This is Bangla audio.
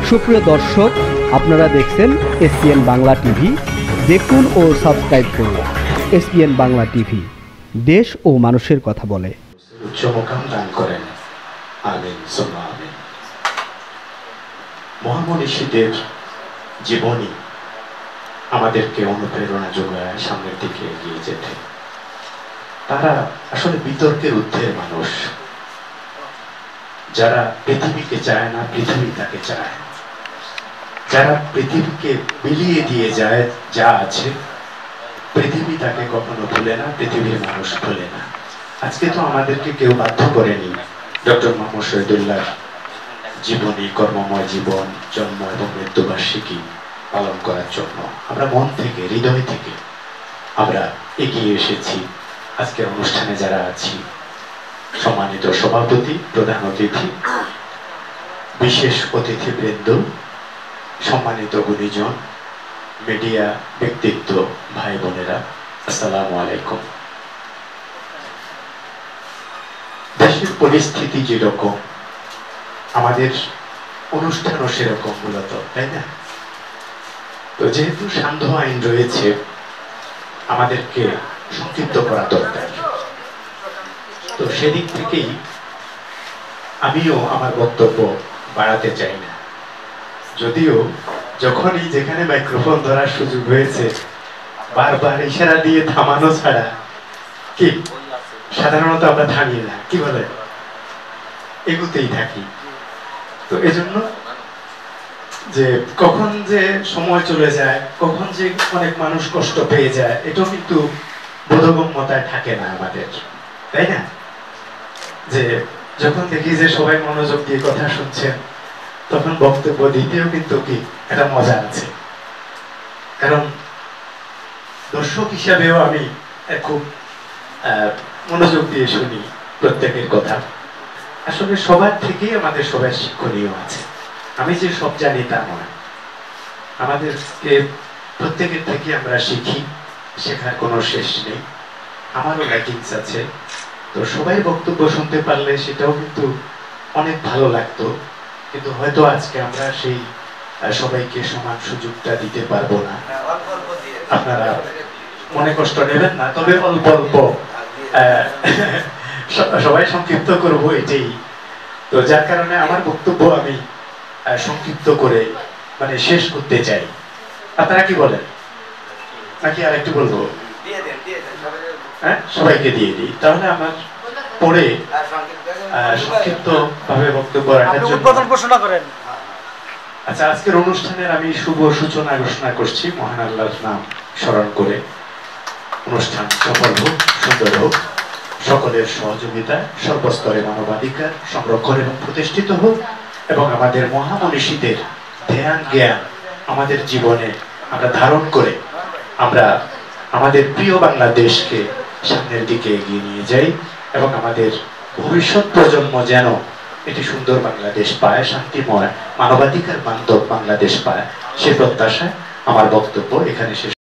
সুপ্রিয় দর্শক, আপনারা দেখছেন এসপিএন বাংলা টিভি। দেখুন ও সাবস্ক্রাইব করুন এসপিএন বাংলা টিভি, দেশ ও মানুষের কথা বলে। উচ্চ মোকাম দান করেন, আমিন সুম্মা আমিন। মহামনীষীদের জীবনী আমাদেরকে অনুপ্রেরণা যোগায় সামনের দিকে এগিয়ে যেতে। তারা আসলে বিতর্কের ঊর্ধ্বের মানুষ, যারা পৃথিবীকে চায় না, পৃথিবী তাকে চায়। যারা পৃথিবীকে বিলিয়ে দিয়ে যায় যা আছে, পৃথিবী তাকে কখনো ভুলে না, পৃথিবীর মানুষ ভুলে না। আজকে তো আমাদেরকে কেউ বাধ্য করেনি ডক্টর মোহাম্মদ শহীদুল্লাহ জীবনী, কর্মময় জীবন, জন্ম এবং মৃত্যুবার্ষিকী পালন করার জন্য আমরা মন থেকে, হৃদয় থেকে আমরা এগিয়ে এসেছি। আজকের অনুষ্ঠানে যারা আছি, সম্মানিত সভাপতি, প্রধান অতিথি, বিশেষ অতিথিবৃন্দ, সম্মানিত গুণীজন, মিডিয়া ব্যক্তিত্ব, ভাই বোনেরা, আসসালামু আলাইকুম। দেশের পরিস্থিতি যেরকম, আমাদের অনুষ্ঠানও সেরকম মূলত, তাই না? তো যেহেতু সান্ধ্য আইন রয়েছে, আমাদেরকে সংক্ষিপ্ত করা দরকার। তো সেদিক থেকেই আমিও আমার বক্তব্য বাড়াতে চাই না, যদিও যখনই যেখানে মাইক্রোফোন ধরার সুযোগ হয়েছে বারবার ইশারা দিয়ে থামানো ছাড়া কি সাধারণত আমরা থামি না, কি বলে, এগুতেই থাকি। তো এজন্য যে কখন যে সময় চলে যায়, কখন যে অনেক মানুষ কষ্ট পেয়ে যায়, এটাও কিন্তু বোধগম্যতায় থাকে না আমাদের, তাই না? যে যখন দেখি যে সবাই মনোযোগ দিয়ে কথা শুনছেন, তখন বক্তব্য দিতেও কিন্তু কি একটা মজা আছে। কারণ দর্শক হিসাবেও আমি খুব মনোযোগ দিয়ে শুনি প্রত্যেকের কথা। আসলে সবার থেকেই আমাদের সবাই শিক্ষণীয় আছে। আমি যে সব জানি তা নয়, আমাদেরকে প্রত্যেকের থেকে আমরা শিখি, শেখার কোনো শেষ নেই। আমারও ল্যাকিংস আছে, তো সবাই বক্তব্য শুনতে পারলে সেটাও কিন্তু অনেক ভালো লাগতো। কিন্তু হয়তো আজকে আমরা সেই সবাইকে সমান সুযোগটা দিতে পারবো না। আপনারা মনে কষ্ট নেবেন না, তবে অল্প অল্প সবাই সংক্ষিপ্ত করবো, এটাই। তো যার কারণে আমার বক্তব্য আমি সংক্ষিপ্ত করে মানে শেষ করতে চাই। আপনারা কি বলেন, নাকি আর একটু বলবো? হ্যাঁ, সবাইকে দিয়ে দিই। তাহলে আমার পরে সংক্ষিপ্ত ভাবে বক্তব্য রাখার জন্য উদ্বোধন ঘোষণা করেন। আচ্ছা, আজকের অনুষ্ঠানের আমি শুভ সূচনা ঘোষণা করছি মহান আল্লাহর নাম স্মরণ করে। অনুষ্ঠান সফল হোক, সুন্দর হোক, সকলের সহযোগিতা, সর্বস্তরে মানবাধিকার সংরক্ষণ এবং প্রতিষ্ঠিত হোক, এবং আমাদের মহামনীষীদের ধ্যান জ্ঞান আমাদের জীবনে আমরা ধারণ করে আমরা আমাদের প্রিয় বাংলাদেশকে সামনের দিকে এগিয়ে নিয়ে যাই, এবং আমাদের ভবিষ্যৎ প্রজন্ম যেন এটি সুন্দর বাংলাদেশ পায়, শান্তিময় মানবাধিকার বান্ধব বাংলাদেশ পায়, সে প্রত্যাশায় আমার বক্তব্য এখানে শেষ।